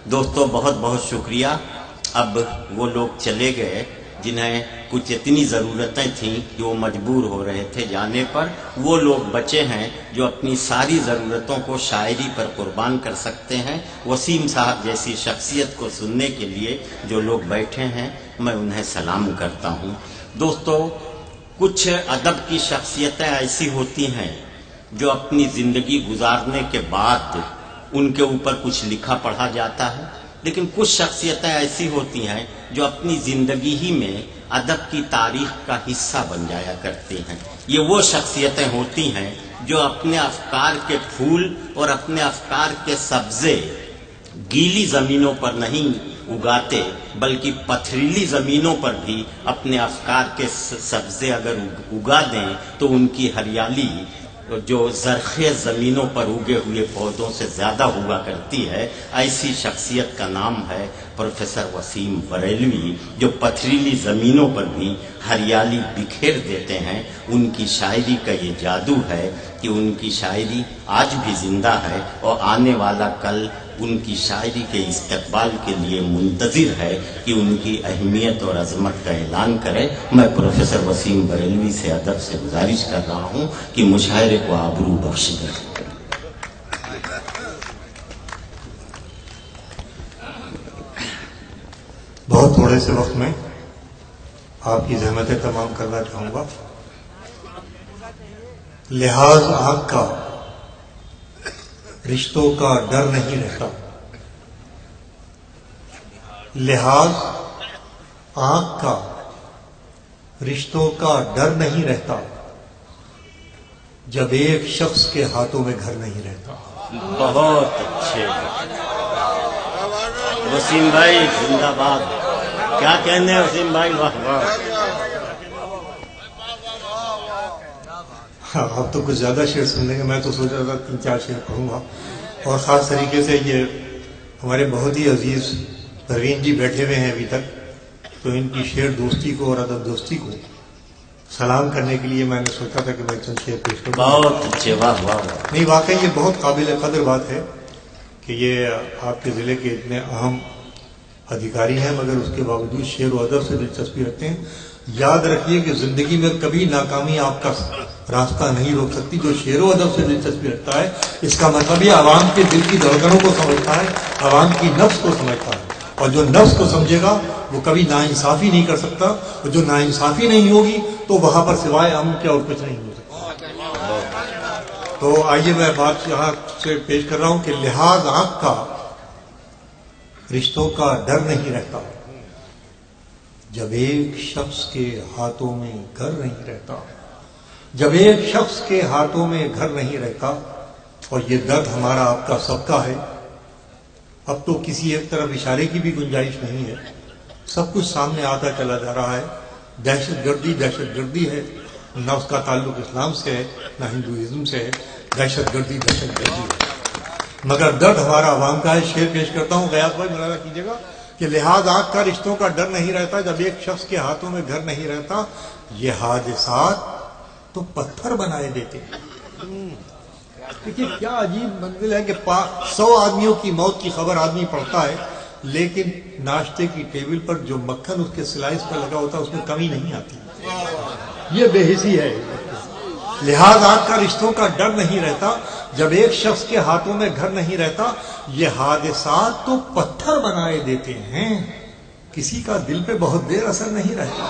دوستو بہت بہت شکریہ. اب وہ لوگ چلے گئے جنہیں کچھ اتنی ضرورتیں تھیں کہ وہ مجبور ہو رہے تھے جانے پر. وہ لوگ بچے ہیں جو اپنی ساری ضرورتوں کو شاعری پر قربان کر سکتے ہیں. وسیم صاحب جیسی شخصیت کو سننے کے لیے جو لوگ بیٹھے ہیں میں انہیں سلام کرتا ہوں. دوستو کچھ ادب کی شخصیتیں ایسی ہوتی ہیں جو اپنی زندگی گزارنے کے بعد ان کے اوپر کچھ لکھا پڑھا جاتا ہے، لیکن کچھ شخصیتیں ایسی ہوتی ہیں جو اپنی زندگی ہی میں ادب کی تاریخ کا حصہ بن جایا کرتی ہیں. یہ وہ شخصیتیں ہوتی ہیں جو اپنے افکار کے پھول اور اپنے افکار کے سبزے گیلی زمینوں پر نہیں اگاتے بلکہ پتھریلی زمینوں پر بھی اپنے افکار کے سبزے اگر اگا دیں تو ان کی ہریالی جو زرخیز زمینوں پر اگے ہوئے پودوں سے زیادہ ہوا کرتی ہے. ایسی شخصیت کا نام ہے پروفیسر وسیم بریلوی، جو پتھریلی زمینوں پر بھی ہریالی بکھیر دیتے ہیں. ان کی شاعری کا یہ جادو ہے کہ ان کی شاعری آج بھی زندہ ہے اور آنے والا کل ان کی شاعری کے استقبال کے لیے منتظر ہے کہ ان کی اہمیت اور عظمت کا اعلان کرے. میں پروفیسر وسیم بریلوی سے ادب سے گزارش کر رہا ہوں کہ مشاعرے کو آبرو بخش دیں. بہت تھوڑے سے وقت میں آپ کی زحمتیں تمام کرنا چاہوں گا. لحاظ آنکھ کا رشتوں کا ڈر نہیں رہتا. لحاظ آنکھ کا رشتوں کا ڈر نہیں رہتا جب ایک شخص کے ہاتھوں میں گھر نہیں رہتا. بہت اچھے وسیم بھائی، زندہ باد. کیا کہنے ہیں وسیم بھائی، واہ واہ. اب تو کچھ زیادہ شعر سن لیں گے. میں تو سوچ رہا تھا 3-4 شعر پڑھوں گا. اور خاص طریقے سے یہ ہمارے بہت ہی عزیز پروین جی بیٹھے ہوئے ہیں ابھی تک، تو ان کی شعر دوستی کو اور ادب دوستی کو سلام کرنے کے لیے میں نے سوچا تھا کہ میں چند شعر پیش کروں. بہت اچھے، واہ واہ. نہیں، واقعی یہ بہت قابل قدر بات ہے کہ یہ آپ کے ضلع کے اتنے اہم ادھیکاری ہیں مگر اس کے باوجود شعر و ادب سے دلچسپی رکھتے ہیں. یاد رکھیے کہ زندگی میں کبھی ناکامی آپ کا راستہ نہیں روک سکتی. جو شعر و ادب سے دلچسپی رکھتا ہے اس کا مطلب یہ عوام کے دل کی دھڑکنوں کو سمجھتا ہے، عوام کی نفس کو سمجھتا ہے، اور جو نفس کو سمجھے گا وہ کبھی ناانصافی نہیں کر سکتا، اور جو ناانصافی نہیں ہوگی تو وہاں پر سوائے امن کے اور کچھ نہیں ہو سکتا. تو آئیے میں بات یہاں سے پیش کر رہا ہوں کہ لحاظ آنکھ کا رشتوں کا ڈر نہیں رہتا جب ایک شخص کے ہاتھوں میں گھر نہیں رہتا. جب ایک شخص کے ہاتھوں میں گھر نہیں رہتا. اور یہ درد ہمارا آپ کا سب کا ہے. اب تو کسی ایک طرف اشارے کی بھی گنجائش نہیں ہے. سب کچھ سامنے آتا چلا جا رہا ہے. دہشت گردی ہے. نہ اس کا تعلق اسلام سے ہے نہ ہندوازم سے ہے. دہشت گردی ہے. مگر درد ہمارا عوام کا ہے. شعر پیش کرتا ہوں، غیاث بھائی ملاحظہ کیجیے گا کہ لحاظ آنکھ کا رشتوں کا ڈر نہیں رہتا جب ایک شخص کے ہاتھوں میں گھر نہیں رہتا. یہ حادثات تو پتھر بنائے دیتے ہیں. دیکھیے کیا عجیب منزل ہے کہ 100 آدمیوں کی موت کی خبر آدمی پڑھتا ہے لیکن ناشتے کی ٹیبل پر جو مکھن اس کے سلائس پر لگا ہوتا ہے اس میں کمی نہیں آتی. یہ بے حسی ہے. لحاظ آنکھ کا رشتوں کا ڈر نہیں رہتا جب ایک شخص کے ہاتھوں میں گھر نہیں رہتا. یہ حادثات تو پتھر بنائے دیتے ہیں، کسی کا دل پہ بہت دیر اثر نہیں رہتا.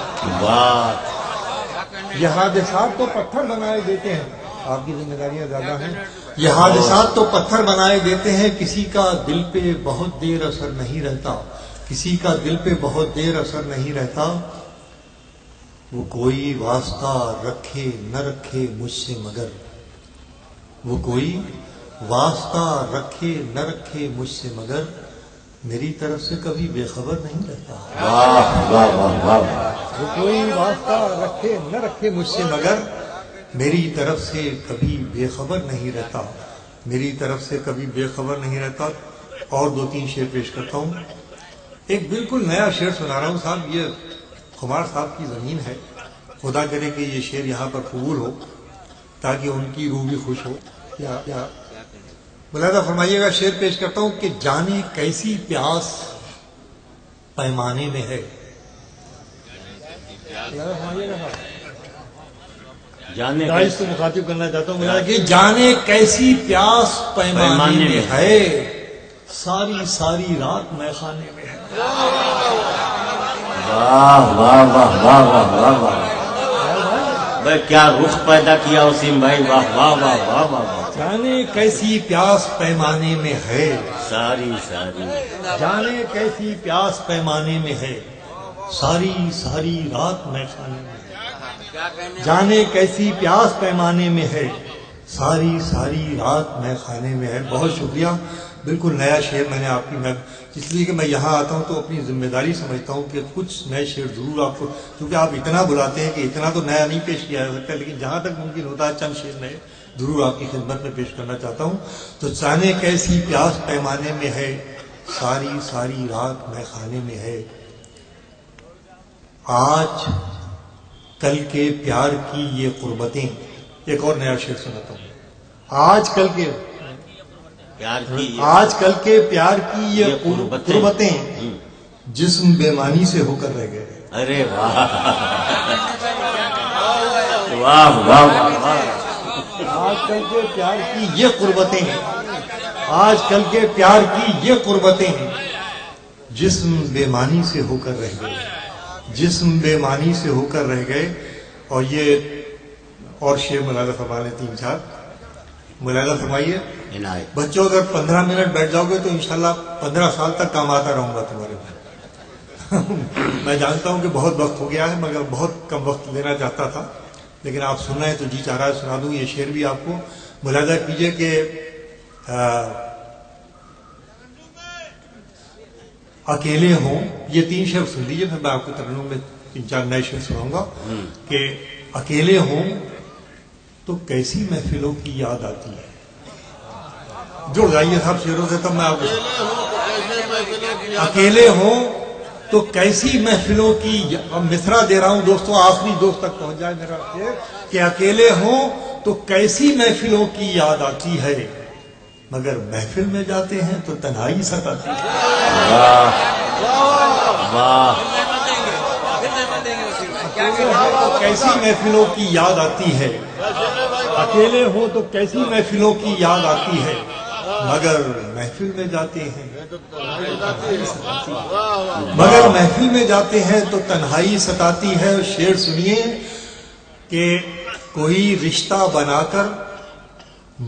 یہ حادثات تو پتھر بنائے دیتے ہیں. آپ کی ذمہ داریاں زیادہ ہیں. یہ حادثات تو پتھر بنائے دیتے ہیں، کسی کا دل پہ بہت دیر اثر نہیں رہتا. کسی کا دل پہ بہت دیر اثر نہیں رہتا. وہ کوئی واسطہ رکھے نہ رکھے مجھ سے مگر، وہ کوئی واسطہ رکھے نہ رکھے مجھ سے مگر میری طرف سے کبھی بے خبر نہیں رہتا. وہ کوئی واسطہ رکھے نہ رکھے مجھ سے مگر میری طرف سے کبھی بے خبر نہیں رہتا. میری طرف سے کبھی بے خبر نہیں رہتا. اور 2-3 شعر پیش کرتا ہوں. ایک بالکل نیا شعر سنا رہا ہوں صاحب. یہ خمار صاحب کی زمین ہے. خدا کرے کہ یہ شعر یہاں پر قبول ہو تاکہ ان کی روح بھی خوش ہو. ملاحظہ فرمائیے گا، شعر پیش کرتا ہوں کہ جانے کیسی پیاس پیمانے میں ہے. جانے داعش کو مخاطب کرنا چاہتا ہوں کہ جانے کیسی پیاس پیمانے میں ہے، ساری ساری رات میں خانے میں ہے. واہ واہ واہ واہ واہ واہ واہ بھائی کیا رخ پیدا کیا وسیم بھائی، واہ واہ واہ واہ واہ واہ. جانے کیسی پیاس پیمانے میں ہے، ساری ساری جانے کیسی پیاس پیمانے میں ہے، ساری ساری رات میں خانے میں ہے. جانے کیسی پیاس پیمانے میں ہے، ساری ساری رات میں خانے میں ہے. بہت شکریہ. بالکل نیا شعر میں نے آپ کی، میں اس لیے کہ میں یہاں آتا ہوں تو اپنی ذمہ داری سمجھتا ہوں کہ کچھ نئے شعر ضرور آپ کو، کیونکہ آپ اتنا بلاتے ہیں کہ اتنا تو نیا نہیں پیش کیا جا سکتا، لیکن جہاں تک ممکن ہوتا ہے چند شعر نئے ضرور آپ کی خدمت میں پیش کرنا چاہتا ہوں. تو جانے کیسی پیاس پیمانے میں ہے، ساری ساری رات میں خانے میں ہے. آج کل کے پیار کی یہ قربتیں. ایک اور نیا شعر سناتا ہوں. آج کل کے پیار کی یہ قربتیں جسم بےمانی سے ہو کر رہ گئے. ارے واہ واہ واہ واہ. آج کل کے پیار کی یہ قربتیں، آج کل کے پیار کی یہ قربتیں جسم بےمانی سے ہو کر رہ گئے، جسم بےمانی سے ہو کر رہ گئے. اور یہ اور شعر ملاحظہ فرمانے 3-4 ملاحظہ فرمائیے. بچوں اگر 15 منٹ بیٹھ جاؤ گے تو انشاءاللہ 15 سال تک کام آتا رہوں گا تمہارے میں. میں جانتا ہوں کہ بہت وقت ہو گیا ہے، مگر بہت کم وقت لینا چاہتا تھا، لیکن آپ سن رہے ہیں تو جی چاہ رہا ہے سنا دوں. یہ شعر بھی آپ کو ملاحظہ کیجئے کہ اکیلے ہوں. یہ 3 شعر سن لیجئے، پھر میں آپ کو ترنم میں 3-4 نئے شعر سناؤں گا. کہ اکیلے ہوں تو کیسی محفلوں کی یاد آتی ہے. جڑ جائیے صاحب شعروں سے، تب میں آپ کو. اکیلے ہوں تو کیسی محفلوں کی، اب مصرع دے رہا ہوں دوستوں، آخری دوست تک پہنچ جائے میرا شعر. کہ اکیلے ہوں تو کیسی محفلوں کی یاد آتی ہے، مگر محفل میں جاتے ہیں تو تنہائی ستاتی ہے. کیسی محفلوں کی یاد آتی ہے، اکیلے ہو تو کیسی محفلوں کی یاد آتی ہے، مگر محفل میں جاتے ہیں مگر محفل میں جاتے ہیں تو تنہائی ستاتی ہے. شعر سنیے کہ کوئی رشتہ بنا کر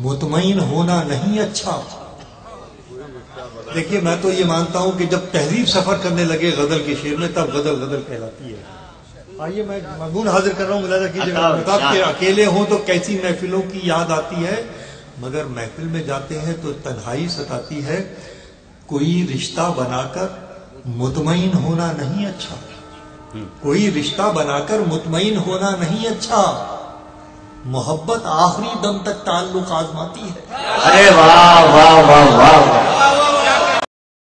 مطمئن ہونا نہیں اچھا. دیکھیے میں تو یہ مانتا ہوں کہ جب تہذیب سفر کرنے لگے غزل کے شعر میں، تب غزل غزل کہلاتی ہے. آئیے میں مضمون حاضر کر رہا ہوں. ملاحظہ کیجیے کہ اکیلے ہوں تو کیسی محفلوں کی یاد آتی ہے، مگر محفل میں جاتے ہیں تو تنہائی ستاتی ہے. کوئی رشتہ بنا کر مطمئن ہونا نہیں اچھا، کوئی رشتہ بنا کر مطمئن ہونا نہیں اچھا، محبت آخری دم تک تعلق آزماتی ہے. ارے واہ واہ واہ واہ.